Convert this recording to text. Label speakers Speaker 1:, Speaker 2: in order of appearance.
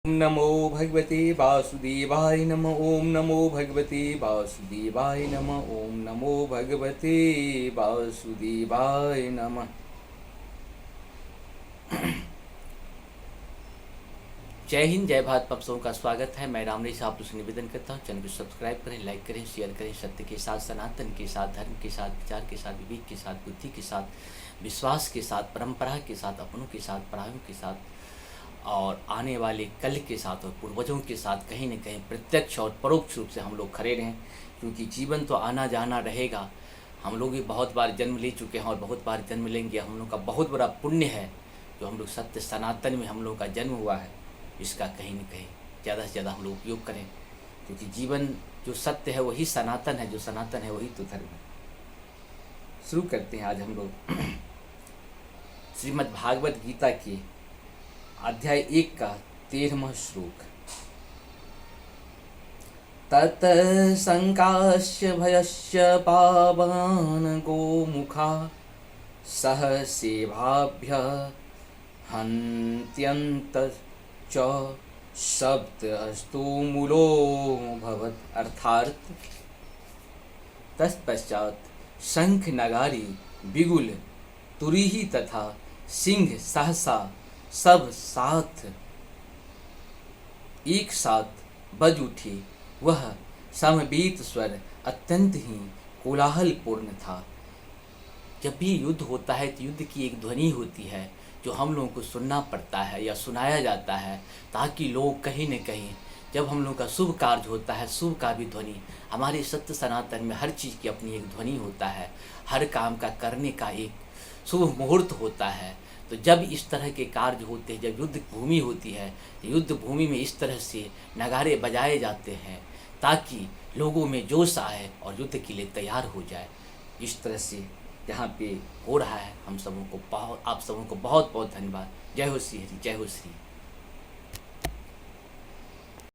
Speaker 1: ओम नमो भगवते वासुदेवाय नमः। ओम नमो भगवते वासुदेवाय नमः। ओम नमो भगवते वासुदेवाय नमः। जय हिंद, जय भारत। आप सबों का स्वागत है। मैं रामनेश आप लोग से निवेदन करता हूँ, चैनल को सब्सक्राइब करें, लाइक करें, शेयर करें। सत्य के साथ, सनातन के साथ, धर्म के साथ, विचार के साथ, विवेक के साथ, बुद्धि के साथ, विश्वास के साथ, परंपरा के साथ, अपनों के साथ, परायों के साथ और आने वाले कल के साथ और पूर्वजों के साथ कहीं न कहीं प्रत्यक्ष और परोक्ष रूप से हम लोग खड़े रहें, क्योंकि जीवन तो आना जाना रहेगा। हम लोग भी बहुत बार जन्म ले चुके हैं और बहुत बार जन्म लेंगे। हम लोग का बहुत बड़ा पुण्य है जो हम लोग सत्य सनातन में हम लोग का जन्म हुआ है। इसका कहीं न कहीं ज़्यादा से ज़्यादा हम लोग उपयोग करें, क्योंकि जीवन जो सत्य है वही सनातन है, जो सनातन है वही तो धर्म है। शुरू करते हैं आज हम लोग श्रीमद् भागवत गीता के अध्याय 1 का 13वां श्लोक। तत संकाश्य भयस्य पावान गोमुखा सह सेवाभ्य हन्त्यन्त च शब्द अस्तु मूलो भवत। अर्थात तत्पश्चात शंख नगारी बिगुल तुरीही तथा सिंह सहसा सब साथ एक साथ बज उठे। वह समवेत स्वर अत्यंत ही कोलाहलपूर्ण था। जब भी युद्ध होता है तो युद्ध की एक ध्वनि होती है जो हम लोगों को सुनना पड़ता है या सुनाया जाता है, ताकि लोग कहीं न कहीं जब हम लोग का शुभ कार्य होता है, शुभ का भी ध्वनि हमारे सत्य सनातन में हर चीज़ की अपनी एक ध्वनि होता है। हर काम का करने का एक शुभ मुहूर्त होता है। तो जब इस तरह के कार्य होते हैं, जब युद्ध भूमि होती है, तो युद्ध भूमि में इस तरह से नगारे बजाए जाते हैं ताकि लोगों में जोश आए और युद्ध के लिए तैयार हो जाए। इस तरह से यहाँ पे हो रहा है। हम सबों को आप सबों को बहुत बहुत धन्यवाद। जय हो श्री हरि, जय हो श्री।